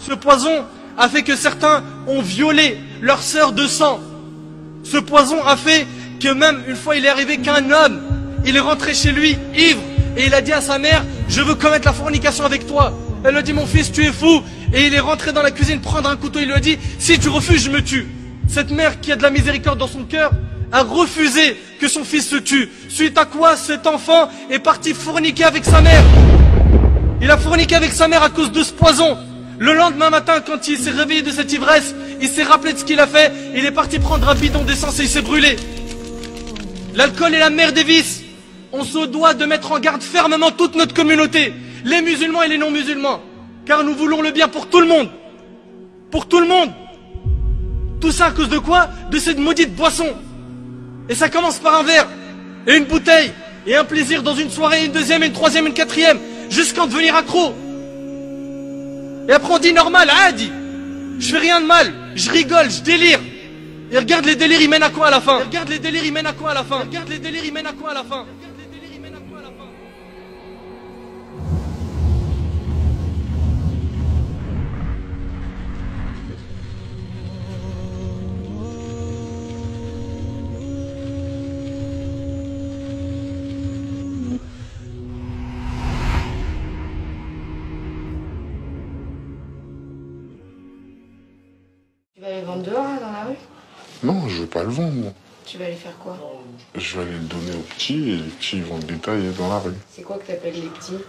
Ce poison a fait que certains ont violé leur sœur de sang. Ce poison a fait que même une fois il est arrivé qu'un homme, il est rentré chez lui ivre et il a dit à sa mère, je veux commettre la fornication avec toi. Elle lui a dit, mon fils, tu es fou. Et il est rentré dans la cuisine prendre un couteau, il lui a dit, si tu refuses, je me tue. Cette mère qui a de la miséricorde dans son cœur a refusé que son fils se tue. Suite à quoi cet enfant est parti forniquer avec sa mère. Il a forniqué avec sa mère à cause de ce poison. Le lendemain matin, quand il s'est réveillé de cette ivresse, il s'est rappelé de ce qu'il a fait. Il est parti prendre un bidon d'essence et il s'est brûlé. L'alcool est la mère des vices. On se doit de mettre en garde fermement toute notre communauté, les musulmans et les non-musulmans, car nous voulons le bien pour tout le monde. Pour tout le monde. Tout ça à cause de quoi? De cette maudite boisson. Et ça commence par un verre, et une bouteille, et un plaisir dans une soirée, une deuxième, une troisième, une quatrième, jusqu'à en devenir accro. Et après on dit normal, adi. Je fais rien de mal, je rigole, je délire. Et regarde les délires, ils mènent à quoi à la fin? Regarde les délires, ils mènent à quoi à la fin? Regarde les délires, ils mènent à quoi à la fin? Tu vas les vendre dehors, là, dans la rue? Non, je vais pas le vendre, moi. Tu vas aller faire quoi? Je vais aller le donner aux petits et les petits vont le détailler dans la rue. C'est quoi que t'appelles les petits?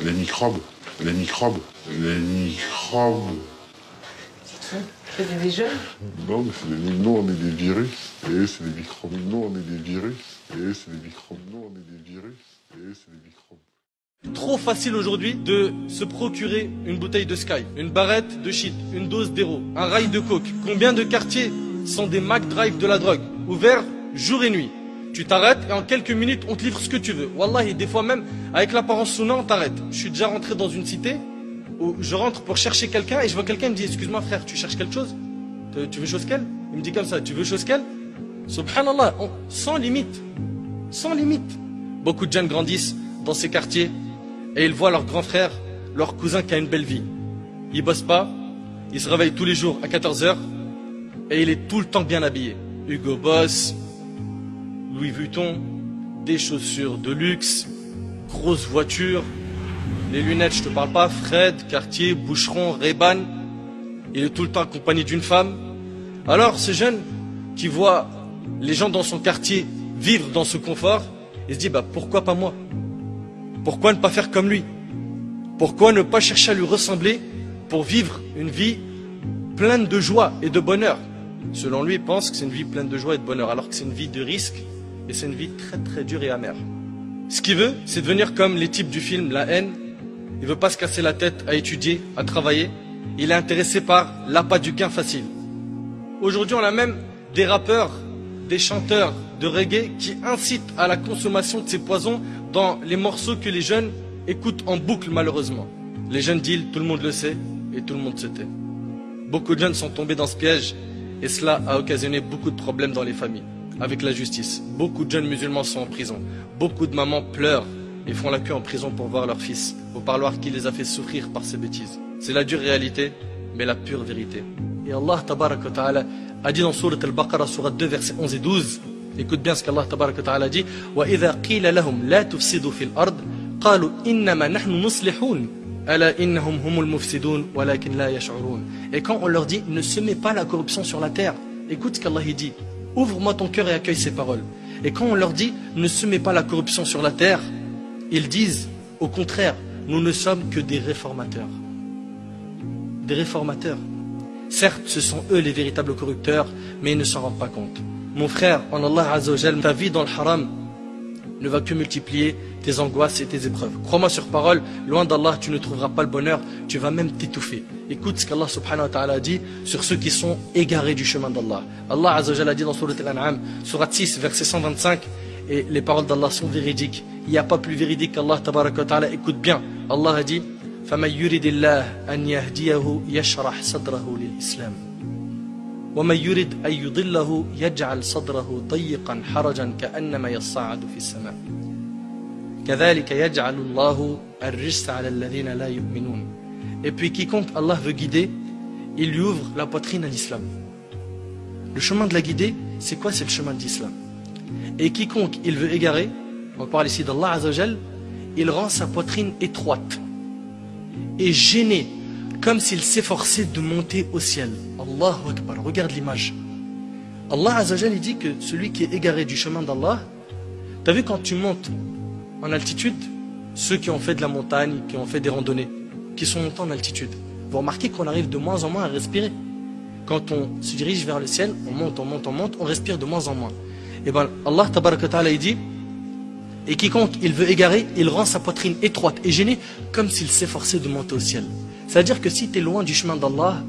Les microbes. Les microbes. Les microbes. C'est qui? C'est des jeunes? Non, mais c'est des... Nous, on est des virus. Et eux, c'est des microbes. Nous, on est des virus. Et eux, c'est des microbes. Nous, on est des virus. Et eux, c'est des microbes. Trop facile aujourd'hui de se procurer une bouteille de Sky, une barrette de shit, une dose d'héro, un rail de coke. Combien de quartiers sont des McDrive de la drogue, ouverts jour et nuit? Tu t'arrêtes et en quelques minutes on te livre ce que tu veux. Wallahi, des fois même avec l'apparence souna on t'arrête. Je suis déjà rentré dans une cité où je rentre pour chercher quelqu'un et je vois quelqu'un, il me dit, excuse-moi frère, tu cherches quelque chose? Tu veux chose qu'elle? Il me dit comme ça, tu veux chose qu'elle? Subhanallah, sans limite. Sans limite. Beaucoup de jeunes grandissent dans ces quartiers et ils voient leur grand frère, leur cousin qui a une belle vie. Il bosse pas, il se réveille tous les jours à 14 h et il est tout le temps bien habillé. Hugo Boss, Louis Vuitton, des chaussures de luxe, grosse voiture, les lunettes, je te parle pas, Fred, Cartier, Boucheron, Ray-Ban. Il est tout le temps accompagné d'une femme. Alors ce jeune qui voit les gens dans son quartier vivre dans ce confort, il se dit bah pourquoi pas moi? Pourquoi ne pas faire comme lui? Pourquoi ne pas chercher à lui ressembler pour vivre une vie pleine de joie et de bonheur? Selon lui, il pense que c'est une vie pleine de joie et de bonheur, alors que c'est une vie de risque et c'est une vie très très dure et amère. Ce qu'il veut, c'est devenir comme les types du film La Haine. Il veut pas se casser la tête à étudier, à travailler. Il est intéressé par l'appât du gain facile. Aujourd'hui, on a même des rappeurs, des chanteurs de reggae qui incitent à la consommation de ces poisons dans les morceaux que les jeunes écoutent en boucle malheureusement. Les jeunes deals, tout le monde le sait et tout le monde se tait. Beaucoup de jeunes sont tombés dans ce piège et cela a occasionné beaucoup de problèmes dans les familles, avec la justice. Beaucoup de jeunes musulmans sont en prison. Beaucoup de mamans pleurent et font la queue en prison pour voir leur fils, au parloir qui les a fait souffrir par ces bêtises. C'est la dure réalité, mais la pure vérité. Et Allah tabaraka wa ta'ala a dit dans Sourate Al-Baqarah, Sourate 2, versets 11 et 12, écoute bien ce qu'Allah tabaraka wa ta'ala dit, وَإِذَا قِيلَ لَهُمْ لَا تُفْسِدُوا فِي الْأَرْضِ قَالُوا إِنَّمَا نَحْنُ مُصْلِحُونَ أَلَا إِنَّهُمْ هُمُ الْمُفْسِدُونَ وَلَكِنْ لَا يَشْعُرُونَ. Et quand on leur dit, ne semez pas la corruption sur la terre, écoute ce qu'Allah dit, ouvre-moi ton cœur et accueille ces paroles. Et quand on leur dit, ne semez pas la corruption sur la terre, ils disent, au contraire, nous ne sommes que des réformateurs. Des réformateurs. Certes, ce sont eux les véritables corrupteurs, mais ils ne s'en rendent pas compte. Mon frère, en Allah Azza wa Jal, ta vie dans le haram ne va que multiplier tes angoisses et tes épreuves. Crois-moi sur parole, loin d'Allah, tu ne trouveras pas le bonheur, tu vas même t'étouffer. Écoute ce qu'Allah subhanahu wa ta'ala dit sur ceux qui sont égarés du chemin d'Allah. Allah Azza wa Jal a dit dans Sourate Al-An'am, Sourate 6, verset 125, et les paroles d'Allah sont véridiques. Il n'y a pas plus véridique qu'Allah tabaraka wa ta'ala. Écoute bien, Allah a dit, فَمَنْ يُرِدِ اللَّهِ أَنْ يَهْدِيَهُ يَشْرَحْ صَدْرَهُ لِلْإِسْلَامِ وَمَنْ يُرِدْ أَنْ يُضِلَّهُ يَجْعَلْ صَدْرَهُ ضَيِّقًا حَرَجًا كَأَنَّمَا يَصَّعَّدُ فِي السَّمَاءِ كَذَلِكَ يَجْعَلُ اللَّهُ الرِّجْسَ عَلَى الَّذِينَ لَا يُؤْمِنُونَ. Et puis quiconque Allah veut guider, il lui ouvre la poitrine à l'islam. Le chemin de la guidée, c'est quoi? C'est le chemin de l'islam. Et quiconque il veut égarer, on parle ici d'Allah Azzawajal, il rend sa poitrine étroite et gênée, comme s'il s'efforçait de monter au ciel. Allahu Akbar, regarde l'image. Allah Azzawajal, il dit que celui qui est égaré du chemin d'Allah, tu as vu quand tu montes en altitude, ceux qui ont fait de la montagne, qui ont fait des randonnées, qui sont montés en altitude, vous remarquez qu'on arrive de moins en moins à respirer. Quand on se dirige vers le ciel, on monte, on monte, on monte, on respire de moins en moins. Et bien Allah Tabaraka Ta'ala il dit, et quiconque il veut égarer, il rend sa poitrine étroite et gênée, comme s'il s'efforçait de monter au ciel. C'est-à-dire que si tu es loin du chemin d'Allah,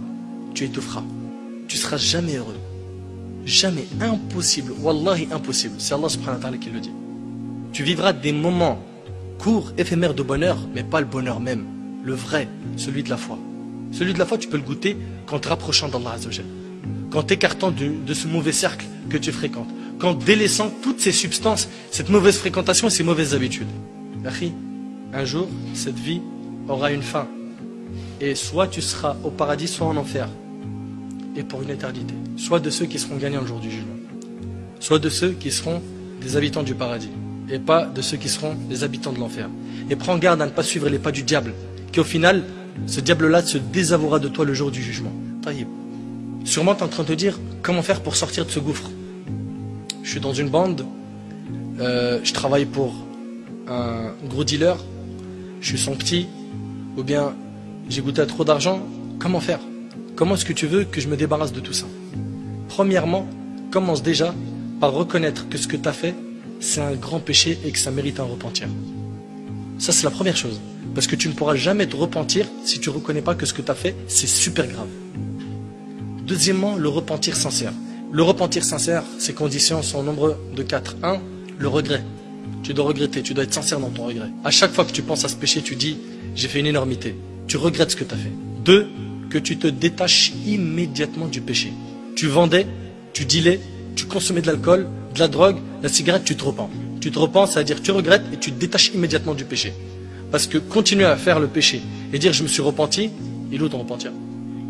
tu étoufferas. Tu seras jamais heureux. Jamais. Impossible. Wallahi impossible. C'est Allah subhanahu wa ta'ala qui le dit. Tu vivras des moments courts, éphémères de bonheur, mais pas le bonheur même. Le vrai, celui de la foi. Celui de la foi, tu peux le goûter qu'en te rapprochant d'Allah Azzawajal. Qu'en t'écartant de ce mauvais cercle que tu fréquentes. Qu'en délaissant toutes ces substances, cette mauvaise fréquentation et ces mauvaises habitudes. Akhi, un jour, cette vie aura une fin. Et soit tu seras au paradis, soit en enfer. Et pour une éternité. Soit de ceux qui seront gagnants le jour du jugement. Soit de ceux qui seront des habitants du paradis. Et pas de ceux qui seront des habitants de l'enfer. Et prends garde à ne pas suivre les pas du diable. Qui au final, ce diable-là se désavouera de toi le jour du jugement. Taïb. Sûrement tu es en train de te dire, comment faire pour sortir de ce gouffre? Je suis dans une bande, je travaille pour un gros dealer, je suis son petit, ou bien j'ai goûté à trop d'argent, comment faire? Comment est-ce que tu veux que je me débarrasse de tout ça? Premièrement, commence déjà par reconnaître que ce que tu as fait, c'est un grand péché et que ça mérite un repentir. Ça, c'est la première chose. Parce que tu ne pourras jamais te repentir si tu ne reconnais pas que ce que tu as fait, c'est super grave. Deuxièmement, le repentir sincère. Le repentir sincère, ses conditions sont au nombre de 4. 1, le regret. Tu dois regretter, tu dois être sincère dans ton regret. À chaque fois que tu penses à ce péché, tu dis, j'ai fait une énormité. Tu regrettes ce que tu as fait. 2, que tu te détaches immédiatement du péché. Tu vendais, tu dealais, tu consommais de l'alcool, de la drogue, la cigarette, tu te repens. Tu te repens, c'est-à-dire tu regrettes et tu te détaches immédiatement du péché. Parce que continuer à faire le péché et dire je me suis repenti, il est où ton repentir?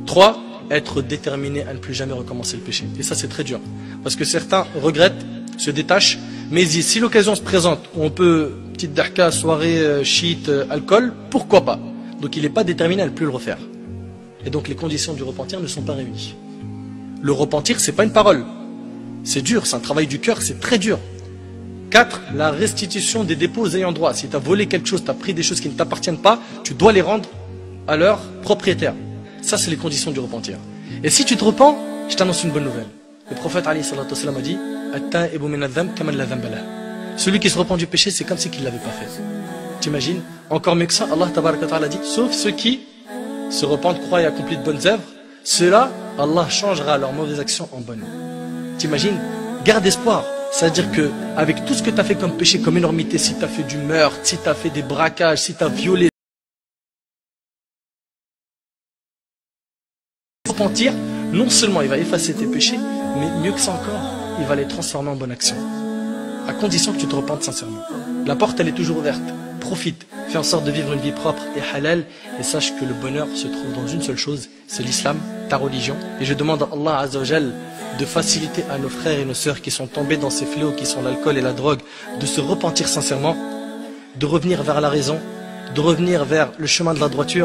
3, être déterminé à ne plus jamais recommencer le péché. Et ça c'est très dur. Parce que certains regrettent, se détachent, mais si l'occasion se présente où on peut, petite dahka, soirée, shit, alcool, pourquoi pas? Donc il n'est pas déterminé à ne plus le refaire. Et donc les conditions du repentir ne sont pas réunies. Le repentir, c'est pas une parole. C'est dur, c'est un travail du cœur, c'est très dur. 4, la restitution des dépôts aux ayants droit. Si tu as volé quelque chose, tu as pris des choses qui ne t'appartiennent pas, tu dois les rendre à leur propriétaire. Ça, c'est les conditions du repentir. Et si tu te repens, je t'annonce une bonne nouvelle. Le prophète alayhi salatu wassalam a dit, celui qui se repent du péché, c'est comme si il ne l'avait pas fait. T'imagines? Encore mieux que ça, Allah tabaraka ta'ala dit, sauf ceux qui se repentent, croient et accomplissent de bonnes œuvres, ceux-là, Allah changera leurs mauvaises actions en bonnes. T'imagines? Garde espoir. C'est-à-dire que avec tout ce que tu as fait comme péché, comme énormité, si tu as fait du meurtre, si tu as fait des braquages, si tu as violé, repentir, non seulement il va effacer tes péchés, mais mieux que ça encore, il va les transformer en bonne action. À condition que tu te repentes sincèrement. La porte, elle est toujours ouverte. Profite, fais en sorte de vivre une vie propre et halal, et sache que le bonheur se trouve dans une seule chose, c'est l'islam, ta religion. Et je demande à Allah Azzawajal de faciliter à nos frères et nos sœurs qui sont tombés dans ces fléaux qui sont l'alcool et la drogue, de se repentir sincèrement, de revenir vers la raison, de revenir vers le chemin de la droiture.